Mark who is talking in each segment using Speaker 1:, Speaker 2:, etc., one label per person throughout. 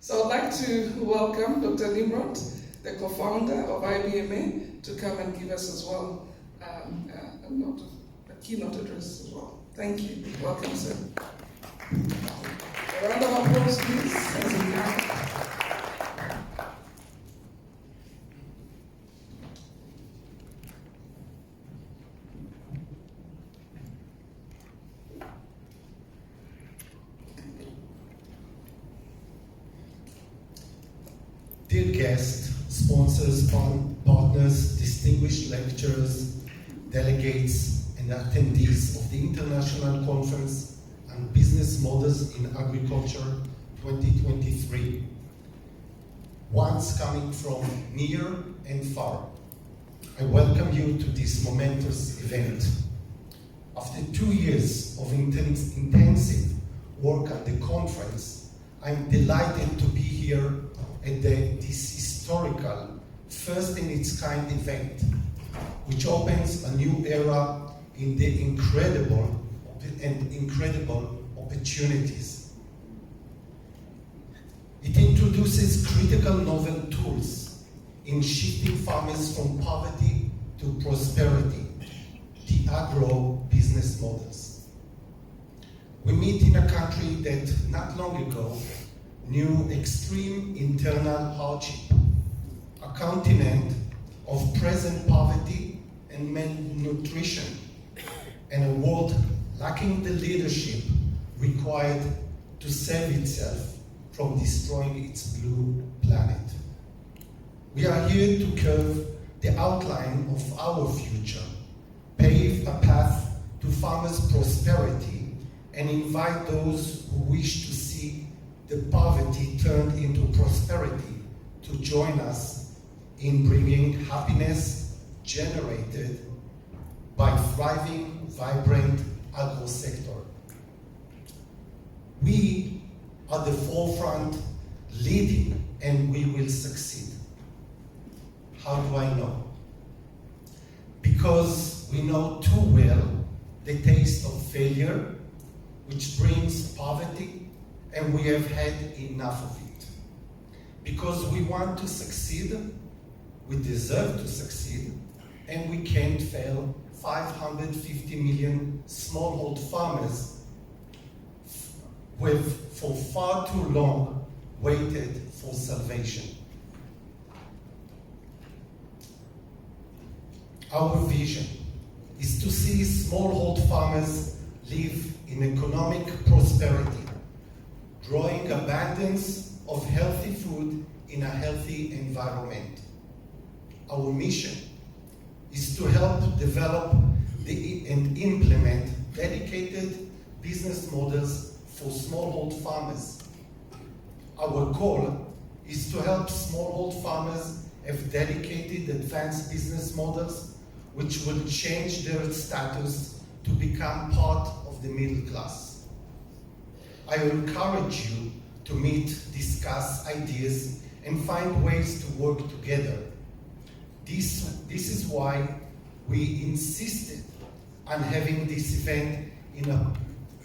Speaker 1: So I'd like to welcome Dr. Nimrod, the co-founder of Ibma, to come and give us as well a keynote address as well. Thank you. Welcome, sir. A round of applause, please, as we come.
Speaker 2: Dear guests, sponsors, partners, distinguished lecturers, delegates, and attendees of the International Conference on Business Models in Agriculture 2023, ones coming from near and far, I welcome you to this momentous event. After 2 years of intensive work at the conference, I'm delighted to be here at this historical, first-in-its-kind event, which opens a new era in the incredible opportunities. It introduces critical novel tools in shifting farmers from poverty to prosperity, the agro-business models. We meet in a country that not long ago knew extreme internal hardship, a continent of present poverty and malnutrition, and a world lacking the leadership required to save itself from destroying its blue planet. We are here to curve the outline of our future, pave a path to farmers' prosperity, and invite those who wish to see the poverty turned into prosperity to join us in bringing happiness generated by thriving, vibrant agro sector. We are the forefront, leading, and we will succeed. How do I know? Because we know too well the taste of failure, which brings poverty, and we have had enough of it. Because we want to succeed, we deserve to succeed, and we can't fail 550 million smallhold farmers who have for far too long waited for salvation. Our vision is to see smallhold farmers live in economic prosperity, growing abundance of healthy food in a healthy environment. Our mission is to help develop and implement dedicated business models for smallhold farmers. Our goal is to help smallhold farmers have dedicated advanced business models which will change their status to become part of the middle class. I encourage you to meet, discuss ideas, and find ways to work together. This is why we insisted on having this event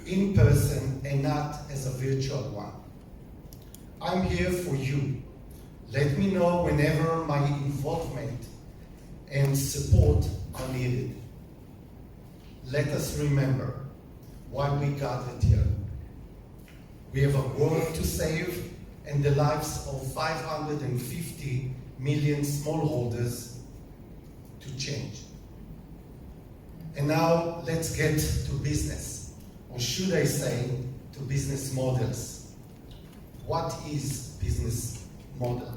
Speaker 2: in person and not as a virtual one. I'm here for you. Let me know whenever my involvement and support are needed. Let us remember why we gathered here. We have a world to save and the lives of 550 million smallholders to change. And now let's get to business, or should I say, to business models. What is business model?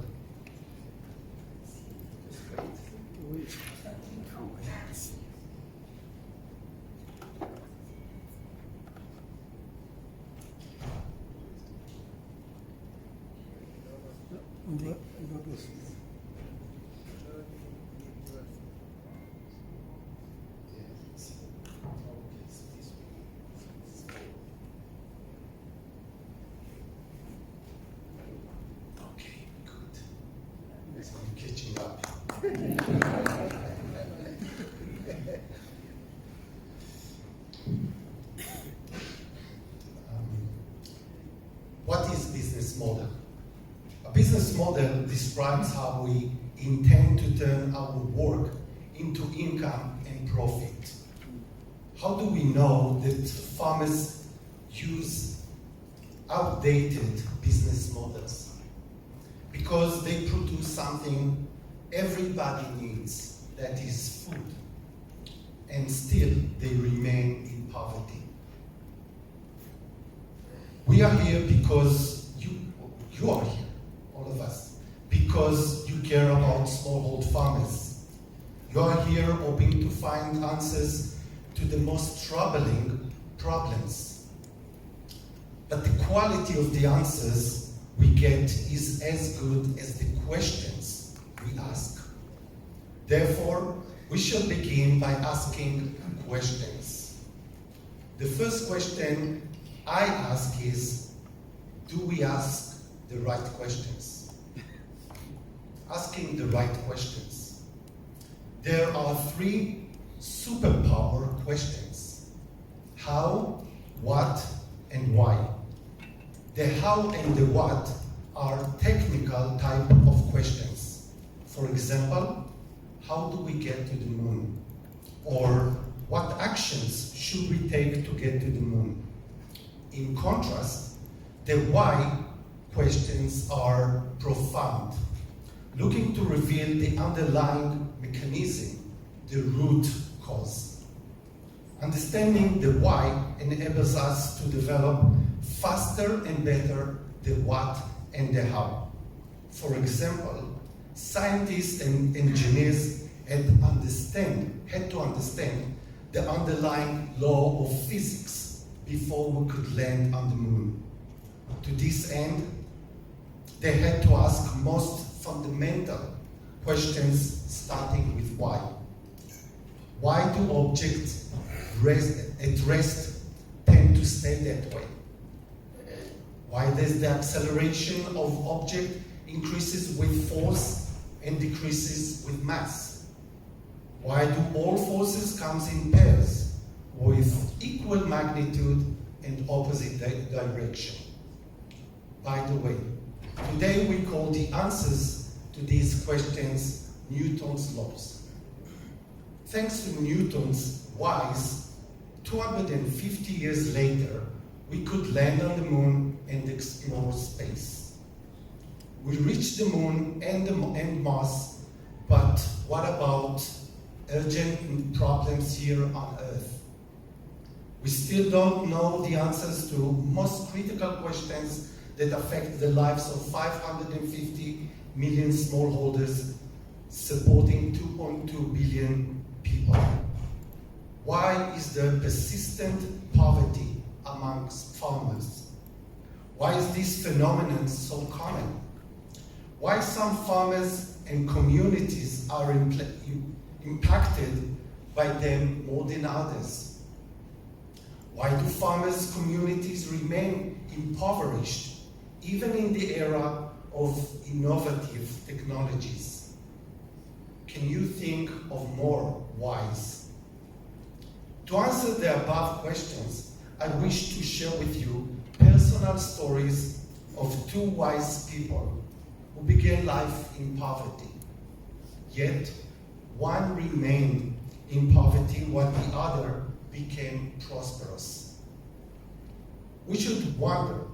Speaker 2: Okay, good. I'm catching up. What is business model? A business model describes how we intend to turn our work into income and profit. How do we know that farmers use outdated business models? Because they produce something everybody needs, that is food, and still they remain in poverty. We are here because you are here, all of us, because you care about smallhold farmers. You are here hoping to find answers to the most troubling problems. But the quality of the answers we get is as good as the questions we ask. Therefore, we shall begin by asking questions. The first question I ask is, do we ask the right questions? Asking the right questions. There are three superpower questions: how, what, and why. The how and the what are technical type of questions. For example, how do we get to the moon? Or what actions should we take to get to the moon? In contrast, the why questions are profound, looking to reveal the underlying mechanism, the root cause. Understanding the why enables us to develop faster and better the what and the how. For example, scientists and engineers had to understand the underlying law of physics before we could land on the moon. To this end, they had to ask most fundamental questions, starting with why. Why do objects at rest tend to stay that way? Why does the acceleration of object increases with force and decreases with mass? Why do all forces come in pairs with equal magnitude and opposite direction? By the way, today we call the answers to these questions Newton's laws. Thanks to Newton's whys, 250 years later, we could land on the moon and explore space. We reached the moon and Mars, but what about urgent problems here on Earth? We still don't know the answers to most critical questions that affect the lives of 550 million smallholders supporting 2.2 billion people. Why is there persistent poverty amongst farmers? Why is this phenomenon so common? Why some farmers and communities are impacted by them more than others? Why do farmers' communities remain impoverished, even in the era of innovative technologies? Can you think of more whys? To answer the above questions, I wish to share with you personal stories of two wise people who began life in poverty. Yet, one remained in poverty while the other became prosperous. We should wonder,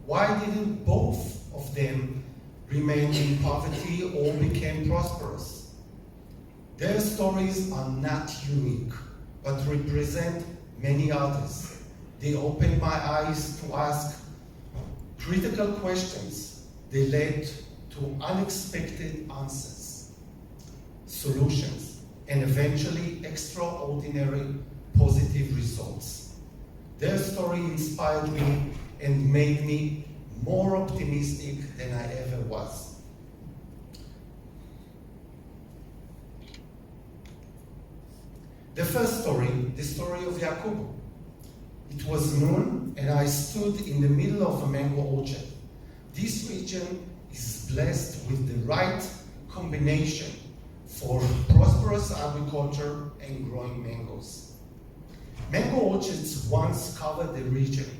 Speaker 2: why didn't both of them remain in poverty or became prosperous? Their stories are not unique, but represent many others. They opened my eyes to ask critical questions. They led to unexpected answers, solutions, and eventually extraordinary positive results. Their story inspired me and made me more optimistic than I ever was. The first story, the story of Yakubu. It was noon and I stood in the middle of a mango orchard. This region is blessed with the right combination for prosperous agriculture and growing mangoes. Mango orchards once covered the region,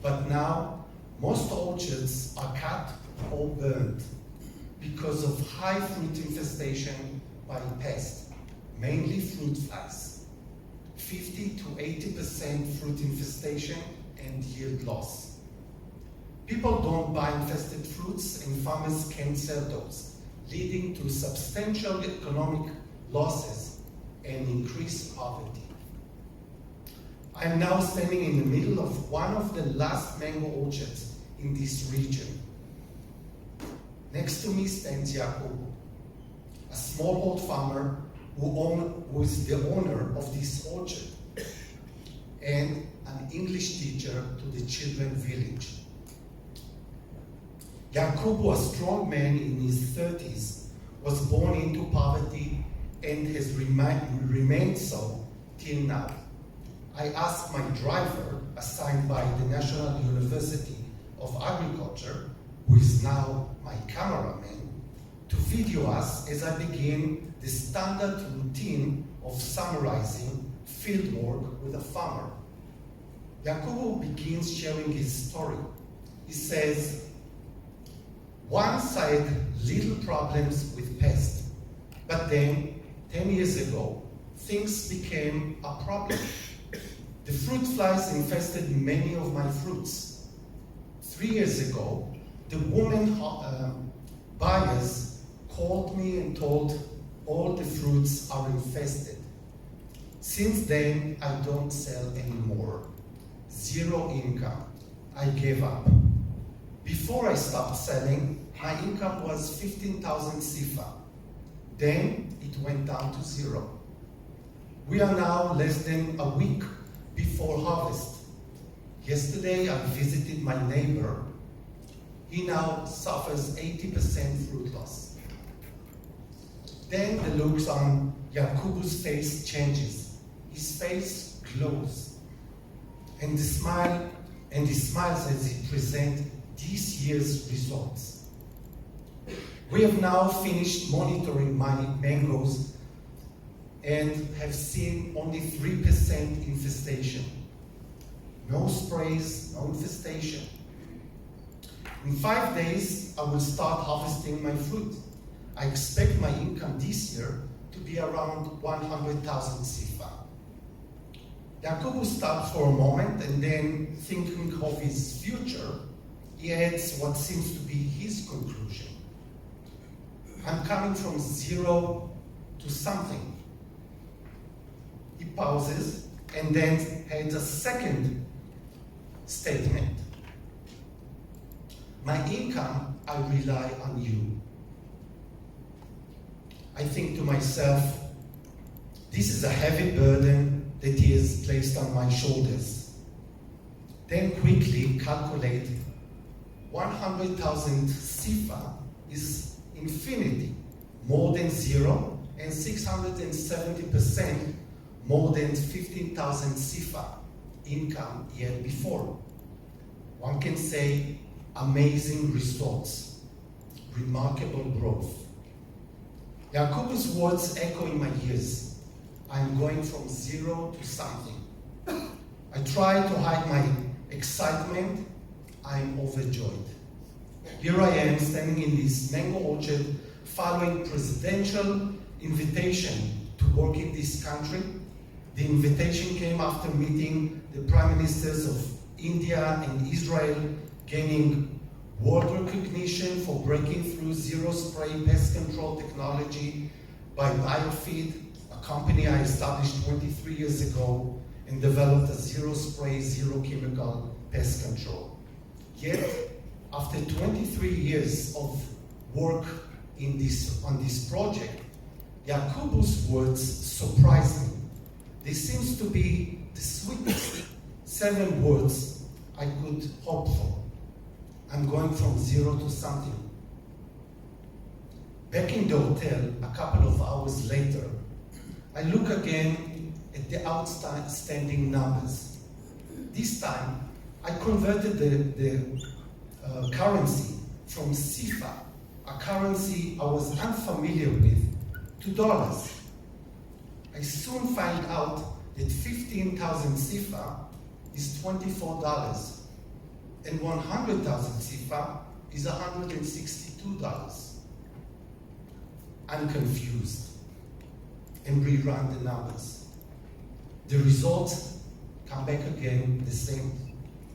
Speaker 2: but now most orchards are cut or burned because of high fruit infestation by pests, mainly fruit flies. 50 to 80% fruit infestation and yield loss. People don't buy infested fruits and farmers can't sell those, leading to substantial economic losses and increased poverty. I am now standing in the middle of one of the last mango orchards in this region. Next to me stands Jacob, a smallhold farmer who is the owner of this orchard and an English teacher to the children village. Jacob, a strong man in his 30s, was born into poverty and has remained so till now. I asked my driver, assigned by the National University of Agriculture, who is now my cameraman, to video us as I begin the standard routine of summarizing field work with a farmer. Jacobo begins sharing his story. He says, "Once I had little problems with pests, but then 10 years ago, things became a problem. The fruit flies infested many of my fruits. 3 years ago, the woman buyers called me and told all the fruits are infested. Since then, I don't sell anymore. Zero income. I gave up. Before I stopped selling, my income was 15,000 sifa. Then it went down to zero. We are now less than a week before harvest. Yesterday I visited my neighbor. He now suffers 80% fruit loss." Then the looks on Jacobo's face changes. His face glows. And he smiles as he presents this year's results. "We have now finished monitoring my mangoes and have seen only 3% infestation. No sprays, no infestation. In 5 days, I will start harvesting my fruit. I expect my income this year to be around 100,000 sifa." Jacobo stops for a moment and then, thinking of his future, he adds what seems to be his conclusion. "I'm coming from zero to something." He pauses and then adds a second statement. "My income, I rely on you." I think to myself, this is a heavy burden that he has placed on my shoulders. Then quickly calculate 100,000 sifa is infinity, more than zero, and 670% more than 15,000 sifa income he had before. One can say amazing results, remarkable growth. Jacobo's words echo in my ears. I'm going from zero to something. I try to hide my excitement. I'm overjoyed. Here I am standing in this mango orchard following presidential invitation to work in this country. The invitation came after meeting the prime ministers of India and Israel, gaining world recognition for breaking through zero-spray pest control technology by Biofeed, a company I established 23 years ago and developed a zero-spray, zero-chemical pest control. Yet, after 23 years of work on this project, Jacobo's words surprised me. They seem to be the sweetest 7 words I could hope for. I'm going from zero to something. Back in the hotel, a couple of hours later, I look again at the outstanding numbers. This time, I converted the currency from sifa, a currency I was unfamiliar with, to dollars. I soon find out that 15,000 sifa is $24, and 100,000 sifa is $162. I'm confused and rerun the numbers. The results come back again the same.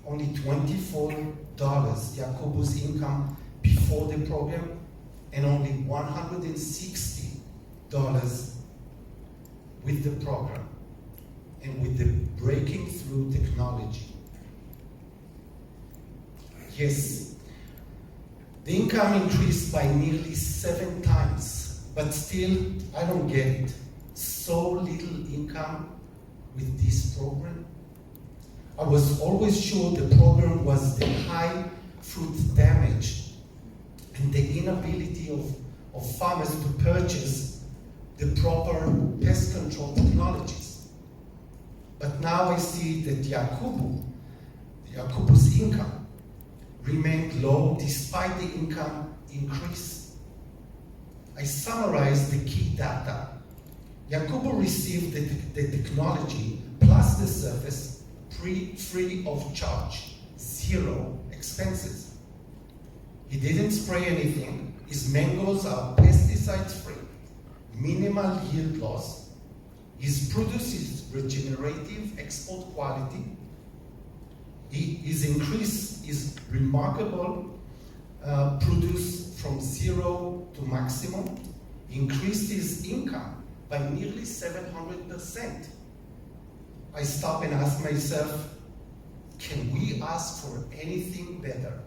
Speaker 2: Only $24 Yakubu's income before the program, and only $160 with the program and with the breaking through technology. Yes, the income increased by nearly 7 times, but still, I don't get it. So little income with this program. I was always sure the problem was the high fruit damage and the inability of farmers to purchase the proper pest control technologies. But now I see that Yakubu's income remained low despite the income increase. I summarized the key data. Yakubu received the technology plus the service free of charge, 0 expenses. He didn't spray anything. His mangoes are pesticide-free, minimal yield loss. His produce is regenerative, export quality. His increase is remarkable, produce from 0 to maximum. He increased his income by nearly 700%. I stop and ask myself, can we ask for anything better?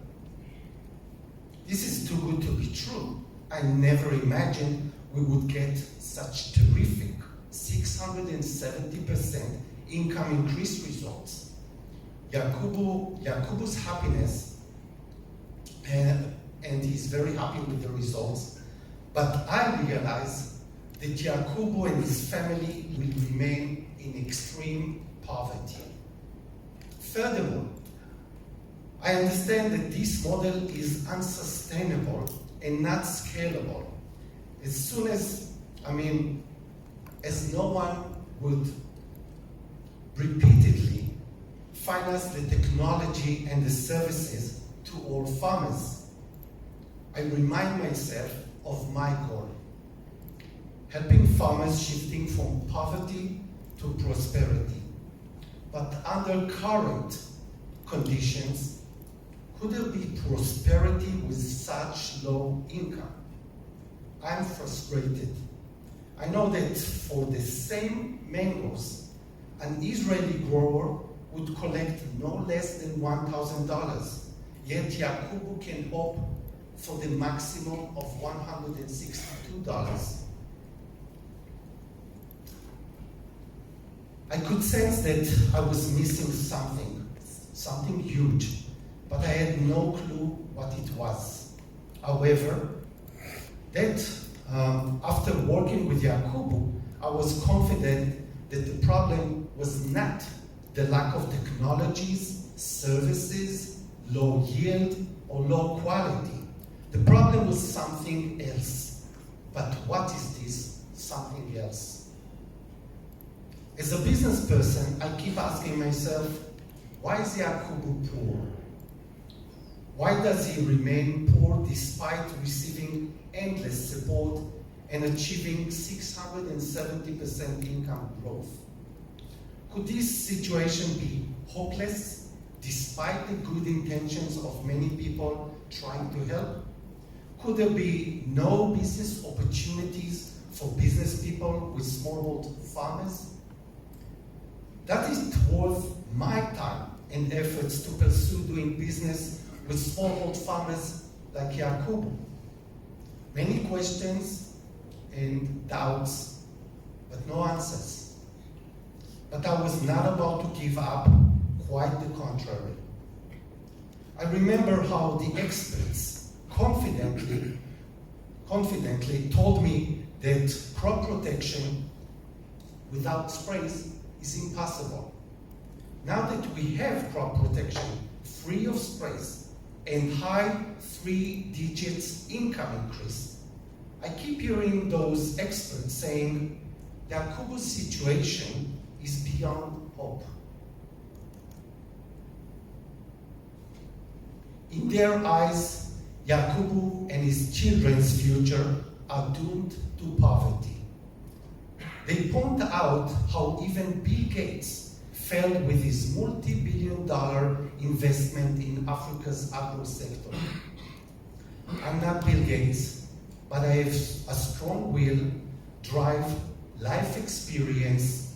Speaker 2: This is too good to be true. I never imagined we would get such terrific 670% income increase results. Yakubu's happiness, and he's very happy with the results, but I realize that Yakubu and his family will remain in extreme poverty. Furthermore, I understand that this model is unsustainable and not scalable. As no one would repeatedly finance the technology and the services to all farmers, I remind myself of my goal, helping farmers shifting from poverty to prosperity. But under current conditions, could there be prosperity with such low income? I'm frustrated. I know that for the same mangoes, an Israeli grower would collect no less than $1,000, yet Yakubu can hope for the maximum of $162. I could sense that I was missing something huge, but I had no clue what it was. However, after working with Yakubu, I was confident that the problem was not the lack of technologies, services, low yield, or low quality. The problem was something else. But what is this something else? As a business person, I keep asking myself, why is Yakubu poor? Why does he remain poor despite receiving endless support and achieving 670% income growth? Could this situation be hopeless despite the good intentions of many people trying to help? Could there be no business opportunities for business people with smallholder farmers? That is worth my time and efforts to pursue doing business with smallholder farmers like Yakubu. Many questions and doubts, but no answers. But I was not about to give up, quite the contrary. I remember how the experts confidently told me that crop protection without sprays is impossible. Now that we have crop protection free of sprays and high 3 digits income increase, I keep hearing those experts saying Yakubu's situation is beyond hope. In their eyes, Yakubu and his children's future are doomed to poverty. They point out how even Bill Gates failed with his multi-billion-dollar investment in Africa's agro sector. I'm not Bill Gates, but I have a strong will, drive, life experience,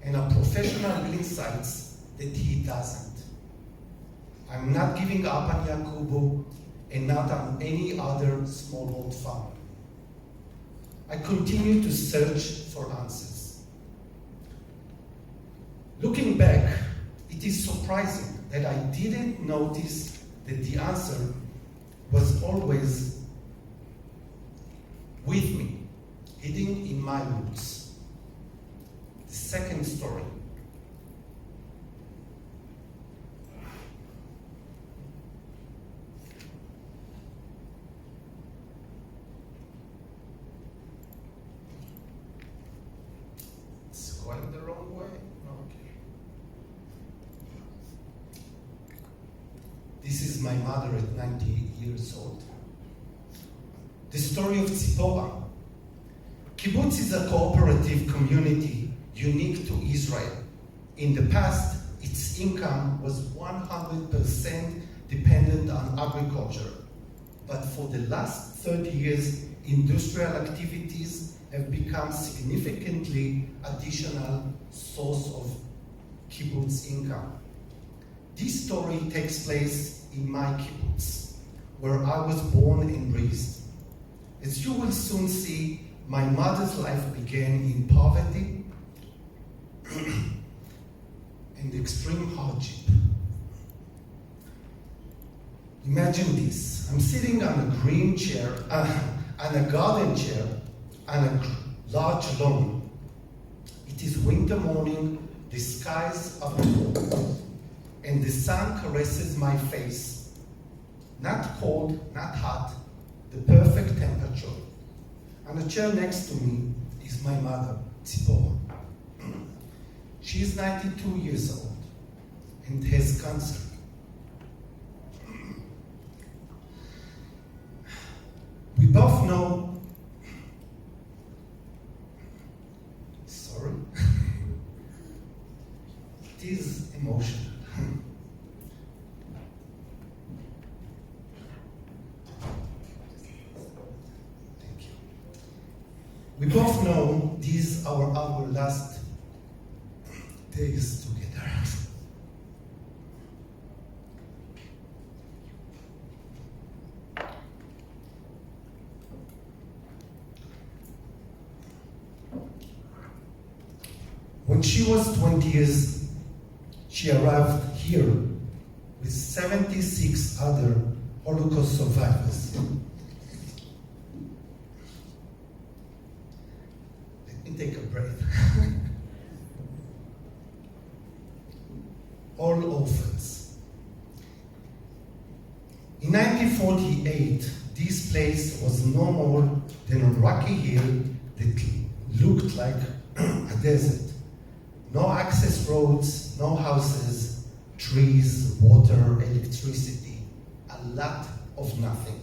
Speaker 2: and a professional insights that he doesn't. I'm not giving up on Yakubu and not on any other smallhold farmer. I continue to search for answers. Looking back, it is surprising that I didn't notice that the answer was always with me, hidden in my roots. The second story. It's going the wrong way. Okay. This is my mother at 90 years old. The story of Tzipora. Kibbutz is a cooperative community unique to Israel. In the past, its income was 100% dependent on agriculture. But for the last 30 years, industrial activities have become significantly additional source of kibbutz income. This story takes place in my kibbutz, where I was born and raised. As you will soon see, my mother's life began in poverty and extreme hardship. Imagine this. I'm sitting on a green chair, on a garden chair, on a large lawn. It is winter morning, the skies are blue, and the sun caresses my face. Not cold, not hot, the perfect temperature. On the chair next to me is my mother, Tzipora. She is 92 years old and has cancer. We both know, sorry, it is emotional. We both know these are our last days together. When she was 20 years, she arrived here with 76 other Holocaust survivors. Take a breath. All orphans. In 1948, this place was no more than a rocky hill that looked like a desert. No access roads, no houses, trees, water, electricity, a lot of nothing.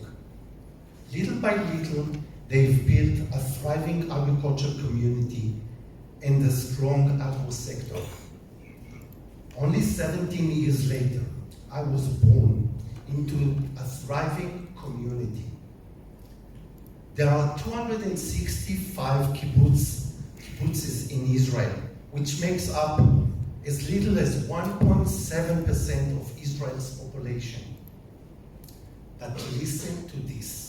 Speaker 2: Little by little, they've built a thriving agriculture community and a strong agro sector. Only 17 years later, I was born into a thriving community. There are 265 kibbutzes in Israel, which makes up as little as 1.7% of Israel's population. But listen to this.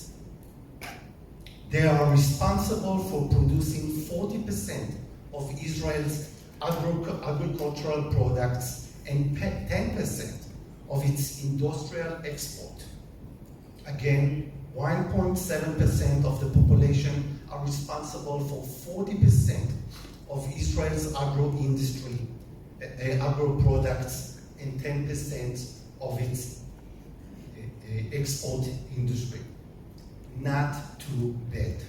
Speaker 2: They are responsible for producing 40% of Israel's agricultural products and 10% of its industrial export. Agin, 1.7% of the population are responsible for 40% of Israel's agro-industry, agro-products, and 10% of its export industry. Not too bad.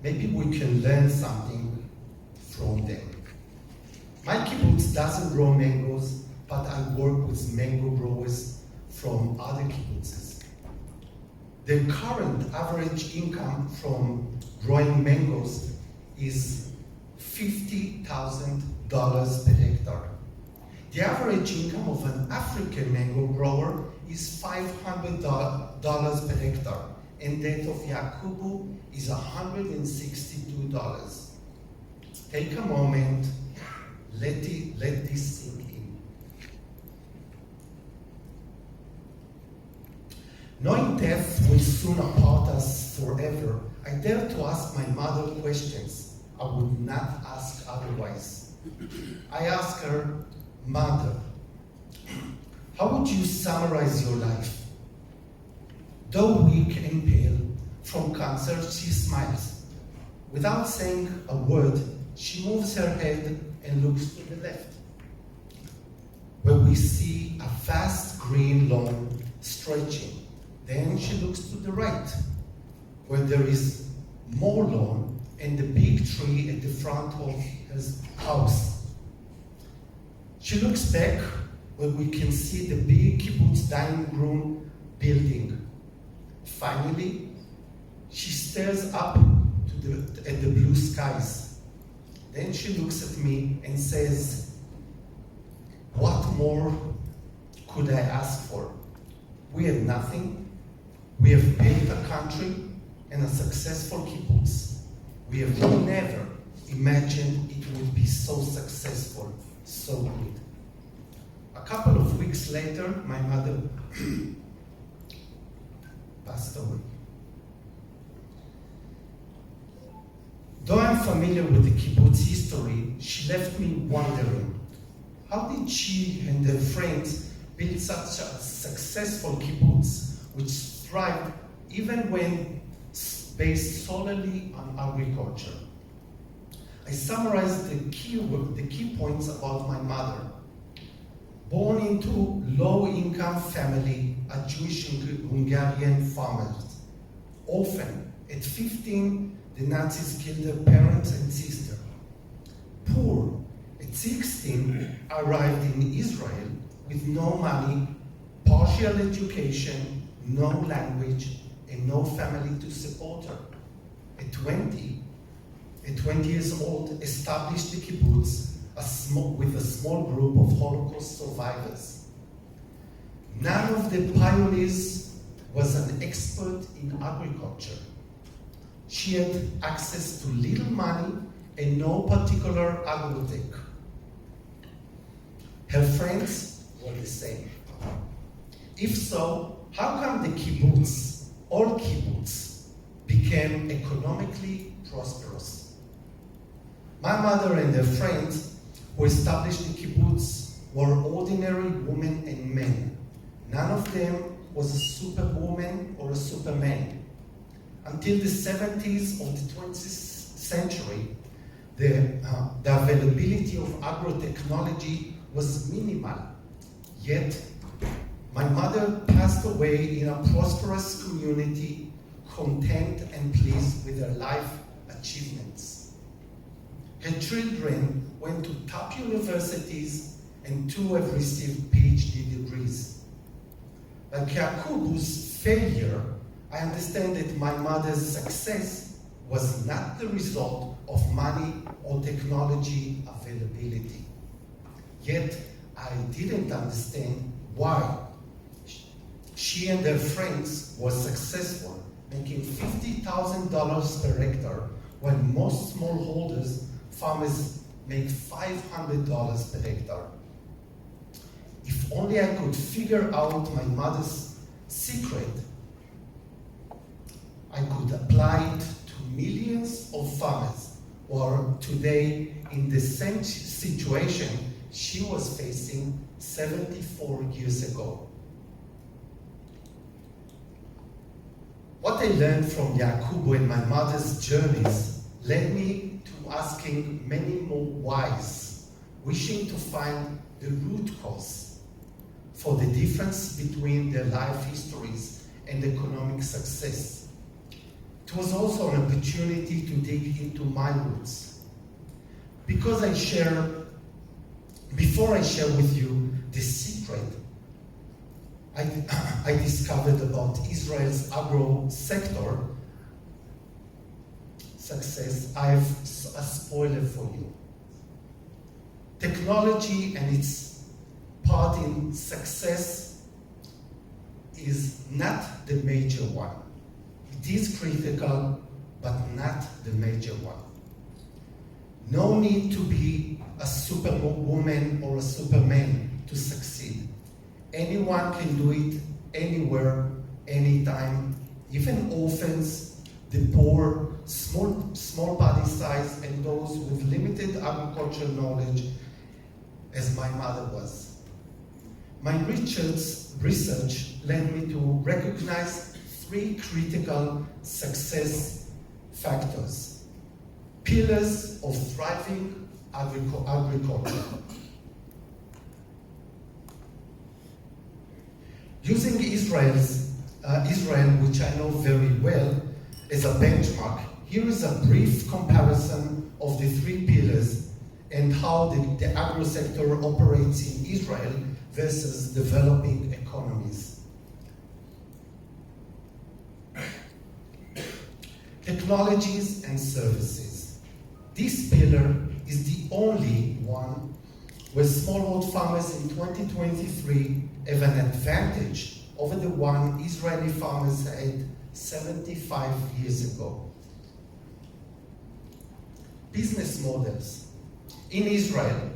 Speaker 2: Maybe we can learn something from them. My kibbutz doesn't grow mangoes, but I work with mango growers from other kibbutzes. The current average income from growing mangoes is $50,000 per hectare. The average income of an African mango grower is $500 per hectare, and that of Yakubu is $162. Take a moment, let this sink in. Knowing death will soon apart us forever, I dare to ask my mother questions I would not ask otherwise. I ask her, Mother, how would you summarize your life? Though weak and pale from cancer, she smiles. Without saying a word, she moves her head and looks to the left, where we see a vast green lawn stretching. Then she looks to the right, where there is more lawn and the big tree at the front of his house. She looks back, where we can see the big kibbutz dining room building. Finally, she stares up at the blue skies. Then she looks at me and says, what more could I ask for? We have nothing. We have built a country and a successful kibbutz. We have never imagined it would be so successful, so good. A couple of weeks later, my mother passed away. Though I'm familiar with the kibbutz history, she left me wondering, how did she and her friends build such a successful kibbutz which thrived even when based solely on agriculture? I summarized the key points about my mother. Born into low-income family, a Jewish Hungarian farmer. Orphan, at 15, the Nazis killed her parents and sister. Poor, at 16, arrived in Israel with no money, partial education, no language, and no family to support her. At 20 years old, established the kibbutz with a small group of Holocaust survivors. None of the pioneers was an expert in agriculture. She had access to little money and no particular agrotech. Her friends were the same. If so, how come the kibbutz, all kibbutz, became economically prosperous? My mother and her friends who established the kibbutz were ordinary women and men. None of them was a superwoman or a superman. Until the 70s of the 20th century, the availability of agrotechnology was minimal. Yet, my mother passed away in a prosperous community, content and pleased with her life achievements. Her children went to top universities and 2 have received PhD degrees. Like Yakubu's failure, I understand that my mother's success was not the result of money or technology availability. Yet, I didn't understand why she and her friends were successful, making $50,000 per hectare, while most smallholders, farmers, make $500 per hectare. If only I could figure out my mother's secret, I could apply it to millions of farmers who are today in the same situation she was facing 74 years ago. What I learned from Yakubu and my mother's journeys led me to asking many more whys, wishing to find the root cause for the difference between their life histories and economic success. It was also an opportunity to dig into my roots. Before I share with you the secret, I discovered about Israel's agro sector success, I have a spoiler for you. Technology and its part in success is not the major one. It is critical, but not the major one. No need to be a superwoman or a superman to succeed. Anyone can do it anywhere, anytime, even orphans, the poor, small body size, and those with limited agricultural knowledge, as my mother was. My research led me to recognize 3 critical success factors, pillars of thriving agriculture. Using Israel, which I know very well, as a benchmark, here is a brief comparison of the 3 pillars and how the agro sector operates in Israel versus developing economies. Technologies and services. This pillar is the only one where smallholder farmers in 2023 have an advantage over the one Israeli farmers had 75 years ago. Business models. In Israel,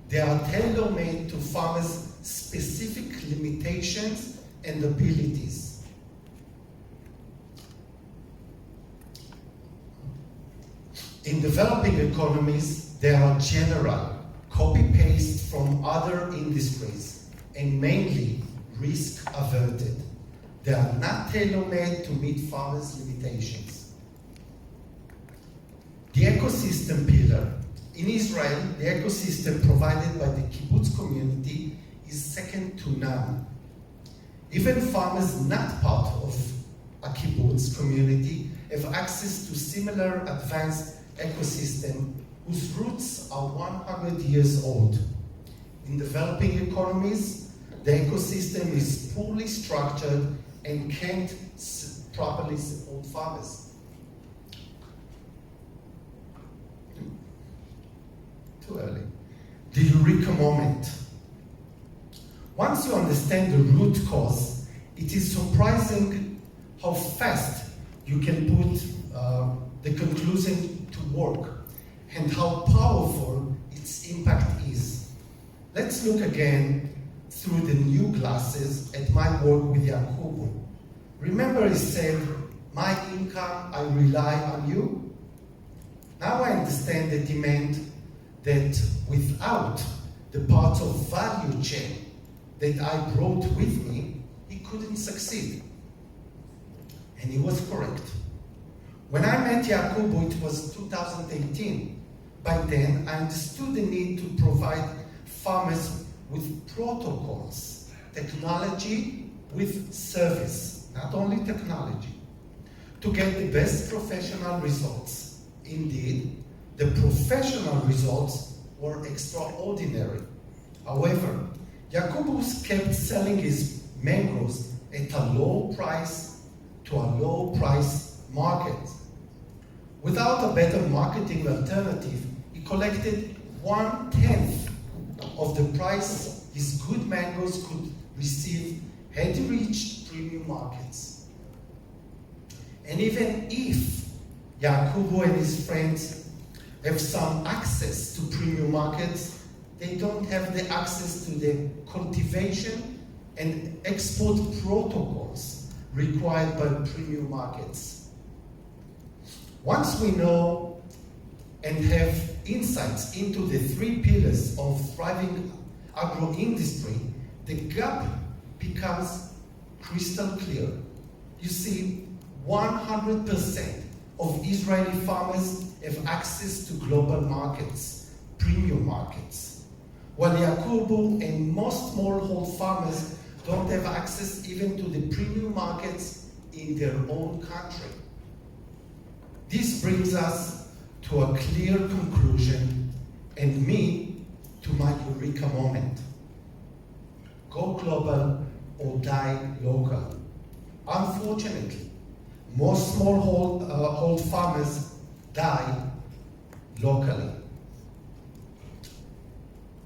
Speaker 2: they are tailor-made to farmers' specific limitations and abilities. In developing economies, they are general, copy-paste from other industries, and mainly risk-averted. They are not tailor-made to meet farmers' limitations. The ecosystem pillar. In Israel, the ecosystem provided by the kibbutz community is second to none. Even farmers not part of a kibbutz community have access to similar advanced ecosystem whose roots are 100 years old. In developing economies, the ecosystem is poorly structured and can't properly support farmers. Too early. The eureka moment. Once you understand the root cause, it is surprising how fast you can put the conclusion to work and how powerful its impact is. Let's look again through the new glasses at my work with Yakubu. Remember he said, my income, I rely on you? Now I understand that he meant that without the parts of value chain that I brought with me, he couldn't succeed. And he was correct. When I met Yakubu, it was 2018. By then, I understood the need to provide farmers with protocols, technology with service, not only technology, to get the best professional results. Indeed, the professional results were extraordinary. However, Yakubu kept selling his mangoes at a low price to a low price market. Without a better marketing alternative, he collected 1/10 of the price his good mangoes could receive had he reached premium markets. And even if Yakubu and his friends have some access to premium markets, they don't have the access to the cultivation and export protocols required by premium markets. Once we know and have insights into the 3 pillars of thriving agro-industry, the gap becomes crystal clear. You see, 100% of Israeli farmers have access to global markets, premium markets, while Yakubu and most smallholder farmers don't have access even to the premium markets in their own country. This brings us to a clear conclusion and me to my eureka moment. Go global, or die local. Unfortunately, most smallhold farmers die locally.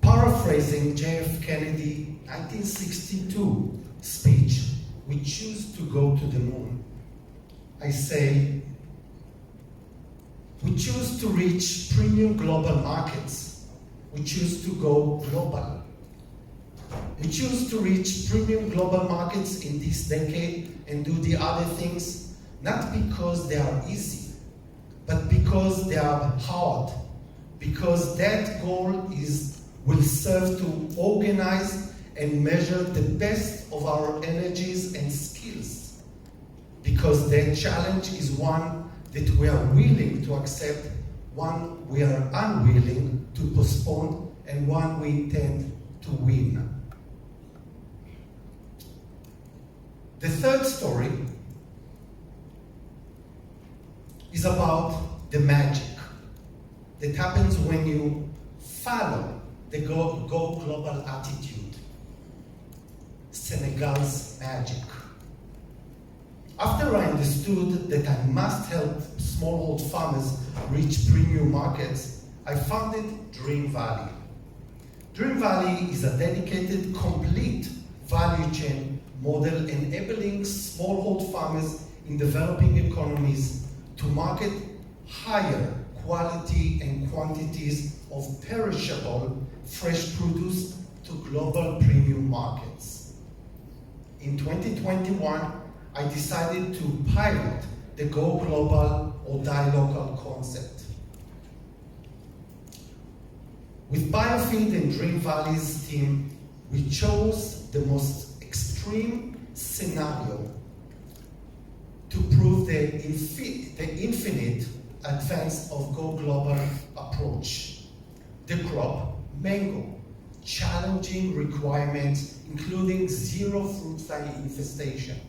Speaker 2: Paraphrasing JF Kennedy 1962 speech, "We choose to go to the moon," I say, we choose to reach premium global markets. We choose to go global. We choose to reach premium global markets in this decade and do the other things, not because they are easy, but because they are hard, because that goal will serve to organize and measure the best of our energies and skills, because that challenge is one that we are willing to accept, one we are unwilling to postpone, and one we intend to win. The third story is about the magic that happens when you follow the go global attitude. Senegal's magic. After I understood that I must help smallhold farmers reach premium markets, I founded Dream Valley. Dream Valley is a dedicated, complete value chain model enabling smallhold farmers in developing economies to market higher quality and quantities of perishable fresh produce to global premium markets. In 2021, I decided to pilot the Go Global or Die Local concept. With Biofeed and Dream Valley's team, we chose the most extreme scenario to prove the infinite advance of Go Global approach. The crop, mango, challenging requirements including zero fruit fly infestation.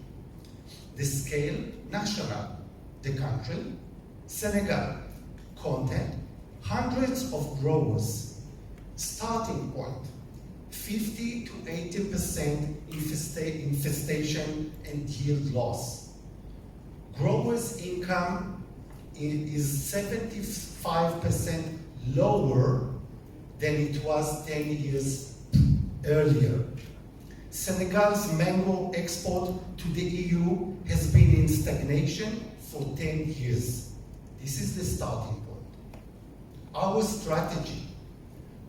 Speaker 2: The scale, national. The country, Senegal. Content, hundreds of growers. Starting point, 50 to 80% infestation and yield loss. Growers' income is 75% lower than it was 10 years earlier. Senegal's mango export to the EU has been in stagnation for 10 years. This is the starting point. Our strategy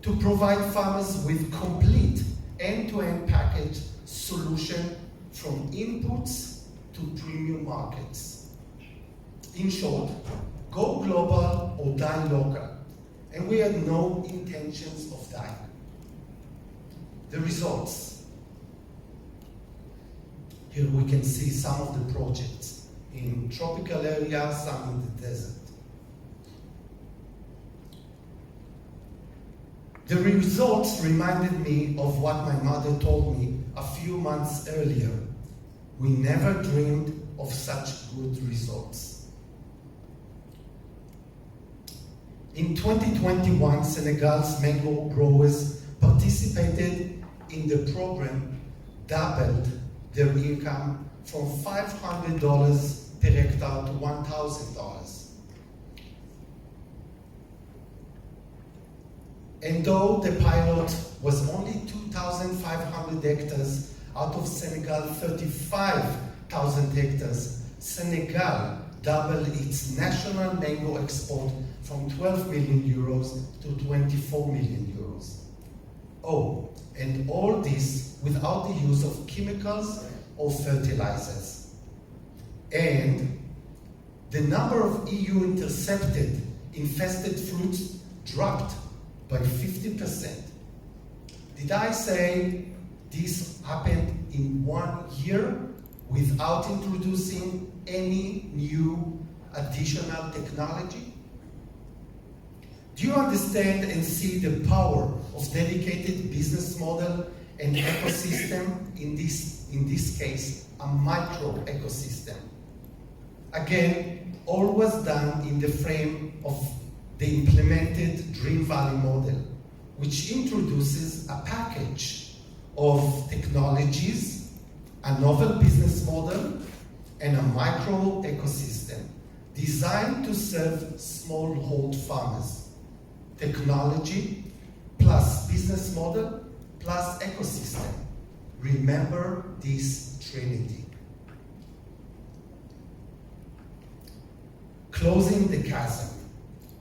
Speaker 2: to provide farmers with complete end-to-end package solution from inputs to premium markets. In short, go global or die local, and we had no intentions of dying. The results. Here we can see some of the projects in tropical areas, some in the desert. The results reminded me of what my mother told me a few months earlier. We never dreamed of such good results. In 2021, Senegal's mango growers participated in the program, doubled their income from $500 per hectare to $1,000. And though the pilot was only 2,500 hectares out of Senegal 35,000 hectares, Senegal doubled its national mango export from 12 million euros to 24 million euros. Oh, and all this without the use of chemicals or fertilizers. And the number of EU intercepted infested fruits dropped by 50%. Did I say this happened in 1 year without introducing any new additional technology? Do you understand and see the power of dedicated business model and ecosystem, in this case, a micro ecosystem? Again, all was done in the frame of the implemented Dream Valley model, which introduces a package of technologies a novel business model, and a micro ecosystem designed to serve smallhold farmers. Technology plus business model plus ecosystem. Remember this trinity. Closing the chasm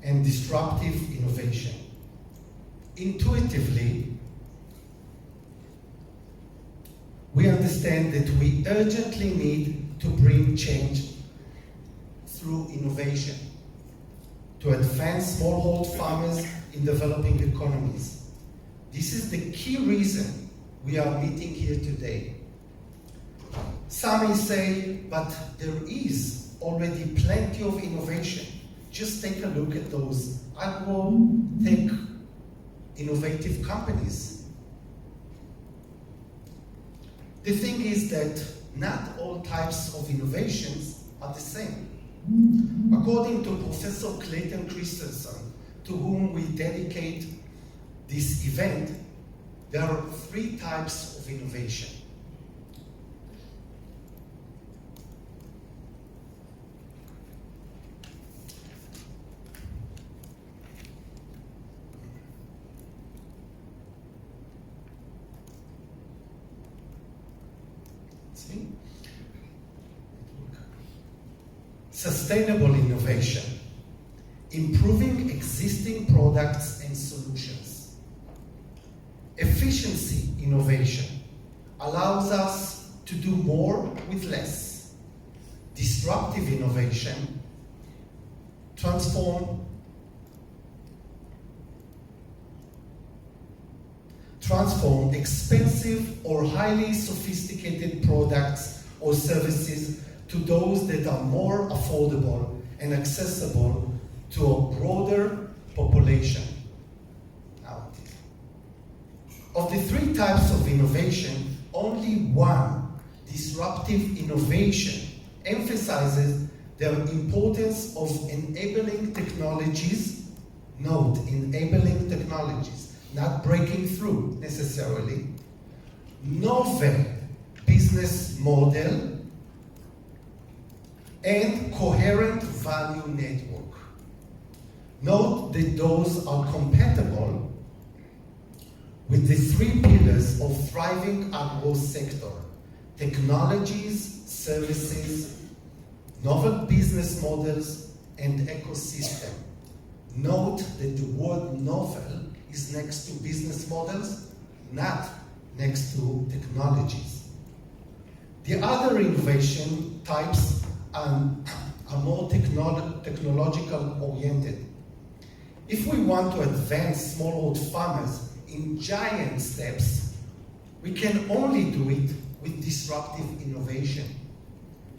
Speaker 2: and disruptive innovation. Intuitively, we understand that we urgently need to bring change through innovation to advance smallhold farmers in developing economies. This is the key reason we are meeting here today. Some may say, but there is already plenty of innovation. Just take a look at those agro-tech innovative companies. The thing is that not all types of innovations are the same. According to Professor Clayton Christensen, to whom we dedicate this event, there are 3 types of innovation. Sustainable innovation, improving existing products and solutions. Efficiency innovation allows us to do more with less. Disruptive innovation transform expensive or highly sophisticated products or services to those that are more affordable and accessible to a broader population. Of the 3 types of innovation, only one, disruptive innovation, emphasizes the importance of enabling technologies, note, enabling technologies, not breaking through necessarily, novel business model, and coherent value network. Note that those are compatible with the 3 pillars of thriving agro sector: technologies, services, novel business models, and ecosystem. Note that the word novel is next to business models, not next to technologies. The other innovation types are more technological oriented. If we want to advance smallhold farmers in giant steps, we can only do it with disruptive innovation,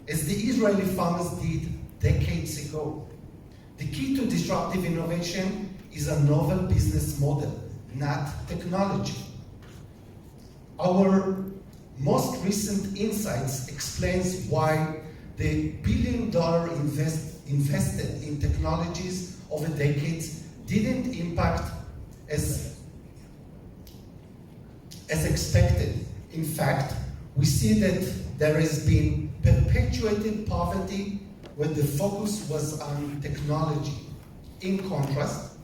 Speaker 2: as the Israeli farmers did decades ago. The key to disruptive innovation is a novel business model, not technology. Our most recent insights explains why the $1 billion invested in technologies over decades didn't impact as expected. In fact, we see that there has been perpetuated poverty when the focus was on technology. In contrast,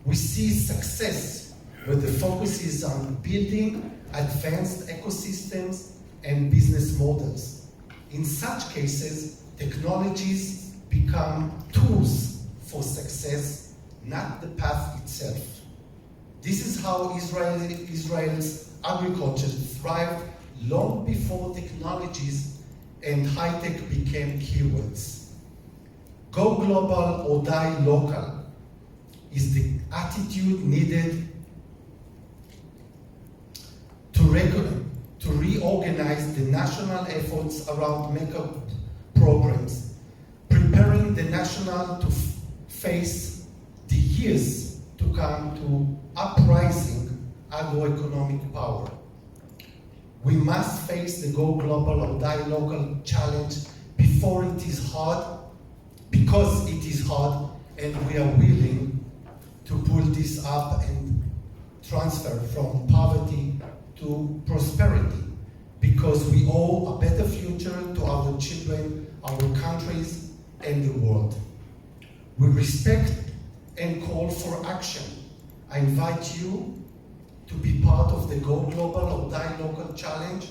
Speaker 2: we see success where the focus is on building advanced ecosystems and business models. In such cases, technologies become tools for success, not the path itself. This is how Israel's agriculture thrived long before technologies and high-tech became keywords. Go global or die local is the attitude needed to reorganize the national efforts around mega programs, preparing the national to face the years to come to uprising agroeconomic power. We must face the go global or die local challenge before it is hard, because it is hard, and we are willing to pull this up and transfer from poverty to prosperity. because we owe a better future to our children, our countries, and the world. We respect and call for action. I invite you to be part of the Go Global or Die Local challenge.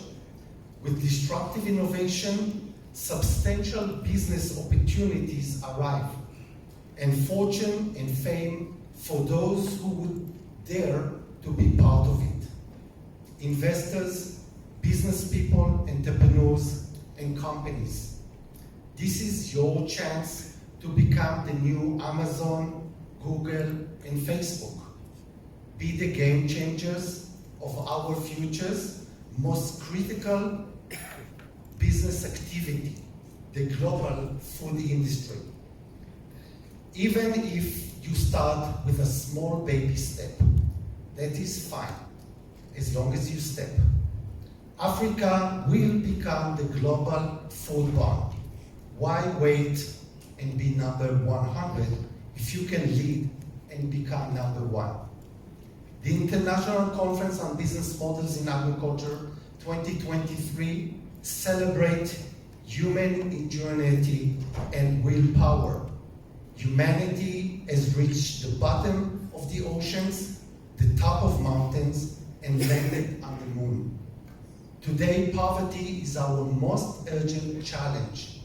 Speaker 2: With disruptive innovation, substantial business opportunities arrive, and fortune and fame for those who would dare to be part of it. Investors, business people, entrepreneurs, and companies. This is your chance to become the new Amazon, Google, and Facebook. Be the game changers of our future's most critical business activity, the global food industry. Even if you start with a small baby step, that is fine, as long as you step. Africa will become the global food bomb. Why wait and be number 100 if you can lead and become number 1? The International Conference on Business Models in Agriculture 2023 celebrate human ingenuity and willpower. Humanity has reached the bottom of the oceans, the top of mountains, and landed on the moon. Today, poverty is our most urgent challenge.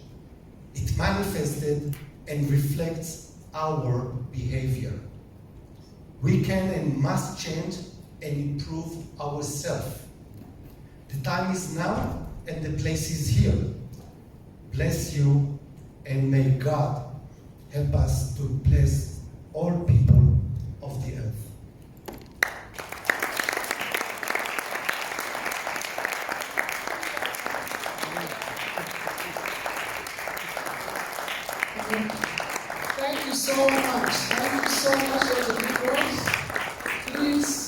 Speaker 2: It manifested and reflects our behavior. We can and must change and improve ourselves. The time is now and the place is here. Bless you, and may God help us to bless all people of the earth.
Speaker 1: Thank you so much. Thank you so much, Dr. Nimrod. Please,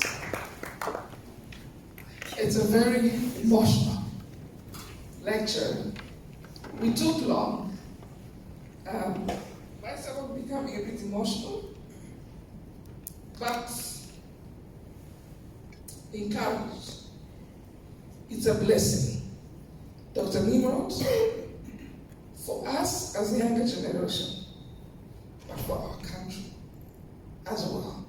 Speaker 1: it's a very emotional lecture. We took long. Myself was becoming a bit emotional, but encouraged. It's a blessing. Dr. Nimrod, for us as the younger generation, but for our country as well.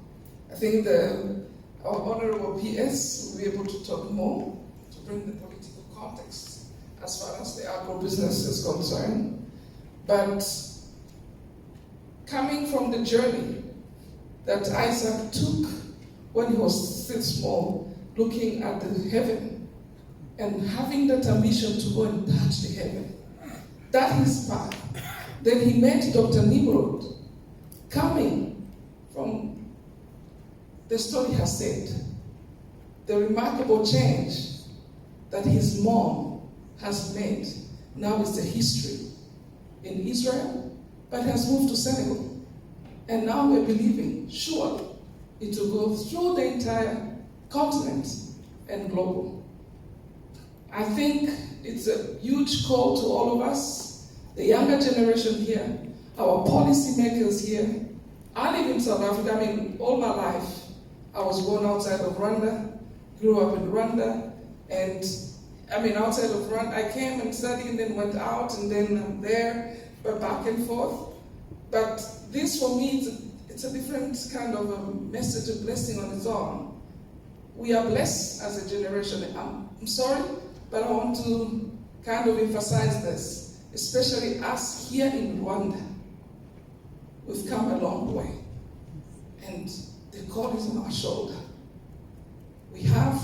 Speaker 1: I think our Honorable PS will be able to talk more to bring the political context as far as the agro-business is concerned. But coming from the journey that Isaac took when he was still small, looking at the heaven and having that ambition to go and touch the heaven, that is path. Then he met Dr. Nimrod, coming from the story has said, the remarkable change that his mom has made now is the history in Israel, but has moved to Senegal. And now we're believing, surely, it will go through the entire continent and global. I think it's a huge call to all of us, the younger generation here, our policymakers here. I live in South Africa. I mean, all my life, I was born outside of Rwanda, grew up in Rwanda, and outside of Rwanda, I came and studied and then went out, and then I'm there, but back and forth. But this for me, it's a different kind of a message, a blessing on its own. We are blessed as a generation. I'm sorry, but I want to kind of emphasize this, especially us here in Rwanda. We've come a long way, and the call is on our shoulder. We have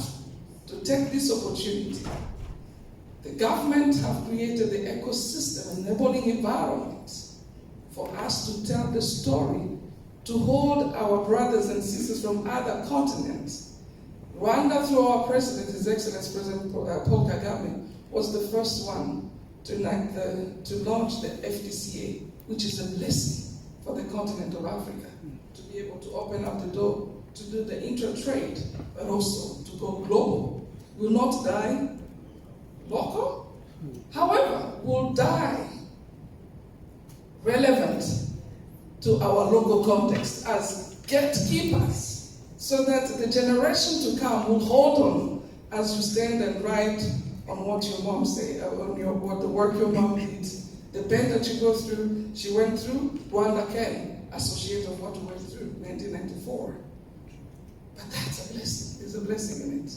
Speaker 1: to take this opportunity. The government have created the ecosystem, enabling environment for us to tell the story, to hold our brothers and sisters from other continents. Rwanda, through our president, His Excellency President Paul Kagame, was the first one to launch the FDCA, which is a blessing for the continent of Africa, to be able to open up the door to do the intra-trade, but also to go global. We'll not die local, however, we'll die relevant to our local context as gatekeepers, so that the generation to come will hold on as you stand and write on what your mom say, on what the work your mom did. The pain that you go through, she went through, Rwanda can associate of what we went through 1994. But that's a blessing. There's a blessing in it.